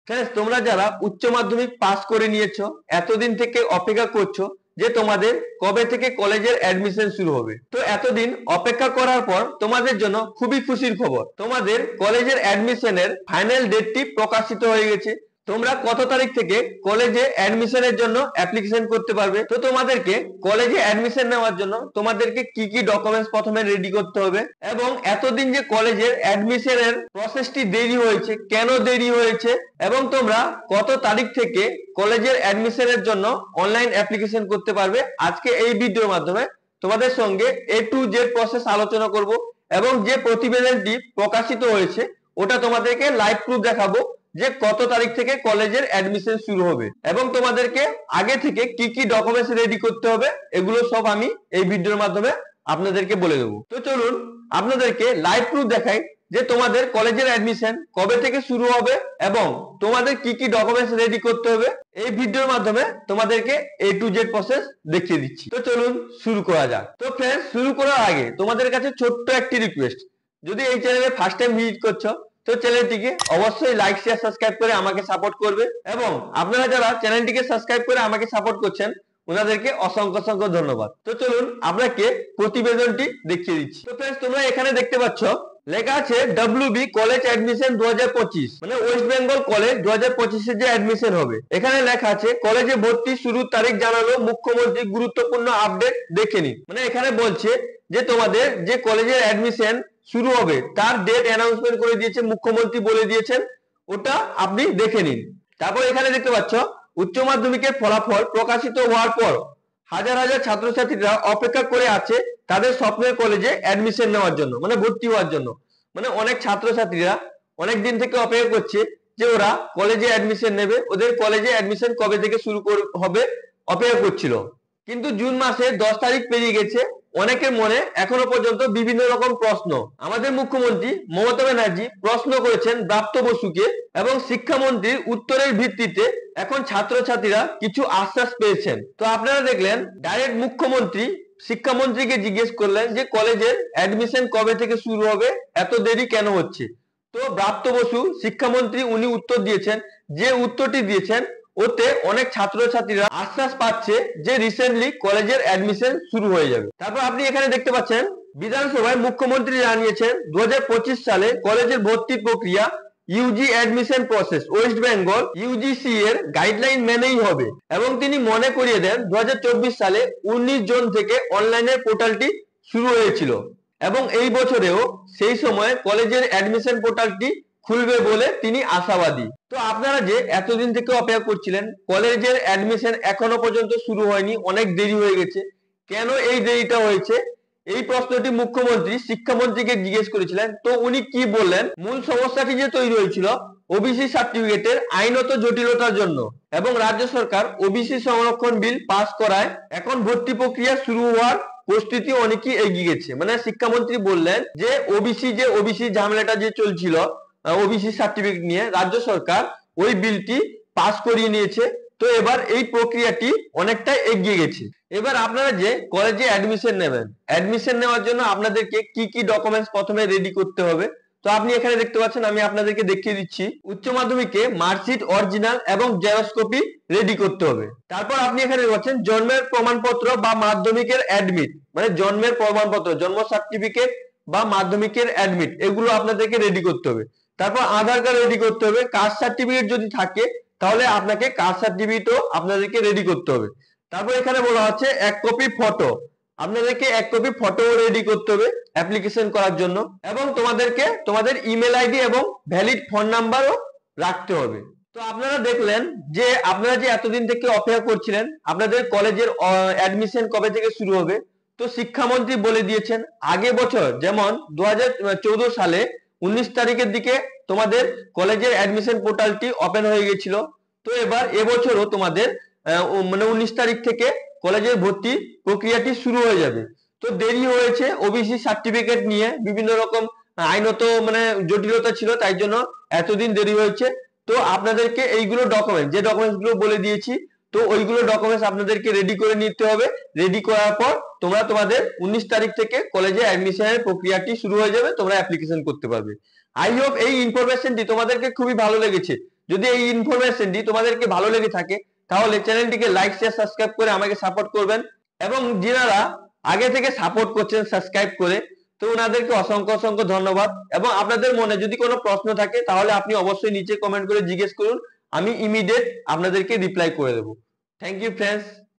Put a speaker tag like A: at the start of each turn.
A: Friends তোমরা যারা উচ্চ মাধ্যমিক পাস করে নিয়েছো এতদিন থেকে অপেক্ষা করছো যে তোমাদের কবে থেকে কলেজের অ্যাডমিশন শুরু হবে। তো এতদিন অপেক্ষা করার পর তোমাদের জন্য খুবই খুশির খবর, তোমাদের কলেজের অ্যাডমিশনের ফাইনাল ডেটটি প্রকাশিত হয়ে গেছে। তোমরা কত তারিখ থেকে কলেজে অ্যাডমিশনের জন্য অ্যাপ্লিকেশন করতে পারবে। তো তোমাদেরকে কলেজে অ্যাডমিশন নেওয়ার জন্য তোমাদেরকে কি কি ডকুমেন্টস প্রথমে রেডি করতে হবে এবং এতদিন যে কলেজের অ্যাডমিশনের প্রসেসটি দেরি হয়েছে, কেন দেরি হয়েছে এবং তোমরা কত তারিখ থেকে কলেজের অ্যাডমিশনের জন্য অনলাইন অ্যাপ্লিকেশন করতে পারবে, আজকে এই ভিডিওর মাধ্যমে তোমাদের সঙ্গে A to Z প্রসেস আলোচনা করব এবং যে প্রতিবেদনটি প্রকাশিত হয়েছে ওটা তোমাদেরকে লাইভ প্রুফ দেখাবো যে কত তারিখ থেকে কলেজের অ্যাডমিশন শুরু হবে এবং তোমাদেরকে আগে থেকে কি কি ডকুমেন্টস রেডি করতে হবে এগুলো সব আমি এই ভিডিওর মাধ্যমে আপনাদেরকে বলে দেবো। তো চলুন আপনাদেরকে লাইভ প্রুফ দেখাই যে তোমাদের কলেজের অ্যাডমিশন কবে থেকে শুরু হবে এবং তোমাদের কি কি ডকুমেন্টস রেডি করতে হবে এই ভিডিওর মাধ্যমে তোমাদেরকে A to Z প্রসেস দেখিয়ে দিচ্ছি। তো চলুন শুরু করা যাক। তো फ्रेंड्स শুরু করার আগে তোমাদের কাছে ছোট্ট একটি রিকোয়েস্ট, যদি এই চ্যানেলে ফার্স্ট টাইম ভিজিট করছো তো চ্যানেলটিকে অবশ্যই লাইক শেয়ার সাবস্ক্রাইব করে আমাকে সাপোর্ট করবে এবং আপনারা যারা চ্যানেলটিকে সাবস্ক্রাইব করে আমাকে সাপোর্ট করছেন ওনাদেরকে অসংখ্য অসংখ্য ধন্যবাদ। তো চলুন আপনাকে প্রতিবেদনটি দেখিয়ে দিচ্ছি। তো फ्रेंड्स তোমরা এখানে দেখতে পাচ্ছ লেখা আছে WB কলেজ অ্যাডমিশন 2025, মানে ওয়েস্ট বেঙ্গল কলেজ 2025 এর যে অ্যাডমিশন হবে। এখানে লেখা আছে কলেজে ভর্তি শুরুর তারিখ জানালো মুখ্যমন্ত্রী, গুরুত্বপূর্ণ আপডেট দেখে নিন। মানে এখানে বলছে যে তোমাদের যে কলেজের অ্যাডমিশন শুরু হবে তার ডেট অ্যানাউন্সমেন্ট করে দিয়েছে মুখ্যমন্ত্রী, বলে দিয়েছেন, ওটা আপনি দেখে নিন। তারপর এখানে দেখতে পাচ্ছ উচ্চ মাধ্যমিকের ফলাফল প্রকাশিত হওয়ার পর হাজার হাজার ছাত্রছাত্রীরা অপেক্ষা করে আছে তাদের স্বপ্নের কলেজে অ্যাডমিশন নেওয়ার জন্য, মানে ভর্তি হওয়ার জন্য। মানে অনেক ছাত্রছাত্রীরা অনেক দিন থেকে অপেক্ষা করছে যে ওরা কলেজে অ্যাডমিশন নেবে, ওদের কলেজে অ্যাডমিশন কবে থেকে শুরু হবে অপেক্ষা করছিল। কিন্তু জুন মাসের 10 তারিখ পেরিয়ে গেছে, অনেকের মনে এখনো পর্যন্ত বিভিন্ন রকম প্রশ্ন। আমাদের মুখ্যমন্ত্রী মমতা ব্যানার্জি প্রশ্ন করেছেন ব্রাত্য বসুকে এবং শিক্ষামন্ত্রীর উত্তরের ভিত্তিতে এখন ছাত্রছাত্রীরা কিছু আশ্বাস পেয়েছেন। তো আপনারা দেখলেন ডাইরেক্ট মুখ্যমন্ত্রী শিক্ষামন্ত্রীকে জিজ্ঞেস করলেন যে কলেজের অ্যাডমিশন কবে থেকে শুরু হবে, এত দেরি কেন হচ্ছে। তো ব্রাত্য বসু শিক্ষামন্ত্রী উনি উত্তর দিয়েছেন, যে উত্তরটি দিয়েছেন ওতে অনেক ছাত্রছাত্রীরা আশ্বাস পাচ্ছে যে রিসেন্টলি কলেজের অ্যাডমিশন শুরু হয়ে যাবে। তারপর আপনি এখানে দেখতে পাচ্ছেন বিধানসভায় মুখ্যমন্ত্রী জানিয়েছেন 2025 সালে কলেজের ভর্তি প্রক্রিয়া Yuji admission process West Bengal UGC এর গাইডলাইন মেনেই হবে এবং তিনি মনে করিয়ে দেন 2024 সালে 19 জুন থেকে অনলাইনের পোর্টালটি শুরু হয়েছিল এবং এই বছরেও সেই সময় কলেজের অ্যাডমিশন পোর্টালটি খুলবে বলে তিনি আশাবাদী। তো আপনারা যে এতদিন থেকে অপেক্ষা করছিলেন কলেজের অ্যাডমিশন এখনো পর্যন্ত শুরু হয়নি, অনেক দেরি হয়ে গেছে, কেন এই দেরিটা হয়েছে এই প্রশ্নটি মুখ্যমন্ত্রী শিক্ষামন্ত্রীকে জিজ্ঞেস করেছিলেন। তো উনি কি বললেন, মূল সমস্যাটি যে তৈরি হয়েছিল ওবিসি সার্টিফিকেটের আইনত জটিলতার জন্য এবং রাজ্য সরকার ওবিসি সংরক্ষণ বিল পাস করায় এখন ভর্তি প্রক্রিয়া শুরু হওয়ার প্রস্তুতি অনেকই এগিয়ে গেছে। মানে শিক্ষামন্ত্রী বললেন যে ওবিসি ঝামেলাটা যে চলছিল ওবিসি সার্টিফিকেট নিয়ে, রাজ্য সরকার ওই বিলটি পাস করিয়ে নিয়েছে। তো এবার এই প্রক্রিয়াটি অনেকটা এগিয়ে গেছে। এবার আপনারা যে কলেজে অ্যাডমিশন নেবেন, অ্যাডমিশন নেওয়ার জন্য আপনাদেরকে কি কি ডকুমেন্টস প্রথমে রেডি করতে হবে তো আপনি এখানে দেখতে পাচ্ছেন, আমি আপনাদেরকে দেখিয়ে দিচ্ছি। উচ্চ মাধ্যমিকে মার্কশিট অরিজিনাল এবং জেরক্স কপি রেডি করতে হবে। তারপর আপনি এখানে পাচ্ছেন জন্মের প্রমাণপত্র বা মাধ্যমিকের অ্যাডমিট, মানে জন্মের প্রমাণপত্র, জন্ম সার্টিফিকেট বা মাধ্যমিকের অ্যাডমিট, এগুলো আপনাদেরকে রেডি করতে হবে। তারপর আধার কার্ড রেডি করতে হবে, কাস্ট সার্টিফিকেট যদি থাকে তাহলে আপনাকে কাস্ট সার্টিফিকেটও আপনাদেরকে রেডি করতে হবে। তারপর এখানে বলা হচ্ছে এক কপি ফটো, আপনাদেরকে এক কপি ফটো রেডি করতে হবে অ্যাপ্লিকেশন করার জন্য এবং তোমাদেরকে তোমাদের ইমেল আইডি এবং ভ্যালিড ফোন নাম্বারও রাখতে হবে। তো আপনারা দেখলেন যে আপনারা যে এতদিন থেকে অপেক্ষা করছিলেন আপনাদের কলেজের অ্যাডমিশন কবে থেকে শুরু হবে, তো শিক্ষামন্ত্রী বলে দিয়েছেন আগে বছর যেমন 2014 সালে 19 তারিখের দিকে তোমাদের কলেজের অ্যাডমিশন পোর্টালটি ওপেন হয়ে গেছিল, তো এবার এবছরও তোমাদের মানে 19 তারিখ থেকে কলেজের ভর্তি প্রক্রিয়াটি শুরু হয়ে যাবে। তো দেরি হয়েছে ওবিসি সার্টিফিকেট নিয়ে বিভিন্ন রকম আইনত মানে জটিলতা ছিল, তাই জন্য এতদিন দেরি হয়েছে। তো আপনাদেরকে এইগুলো ডকুমেন্ট, যে ডকুমেন্টস গুলো বলে দিয়েছি, তো ওইগুলো ডকুমেন্টস আপনাদেরকে রেডি করে নিতে হবে। রেডি করার পর তোমরা তোমাদের 19 তারিখ থেকে কলেজে অ্যাডমিশনের প্রক্রিয়াটি শুরু হয়ে যাবে, তোমরা অ্যাপ্লিকেশন করতে পারবে। আই হোপ এই ইনফরমেশনটি তোমাদেরকে খুবই ভালো লেগেছে। যদি এই ইনফরমেশনটি তোমাদেরকে ভালো লেগে থাকে তাহলে চ্যানেলটিকে লাইক শেয়ার সাবস্ক্রাইব করে আমাকে সাপোর্ট করবেন, এবং যারা আগে থেকে সাপোর্ট করছেন সাবস্ক্রাইব করে, তো ওনাদেরকে অসংখ্য অসংখ্য ধন্যবাদ। এবং আপনাদের মনে যদি কোনো প্রশ্ন থাকে তাহলে আপনি অবশ্যই নিচে কমেন্ট করে জিজ্ঞেস করুন, আমি ইমিডিয়েট আপনাদেরকে রিপ্লাই করে দেবো। Thank you friends.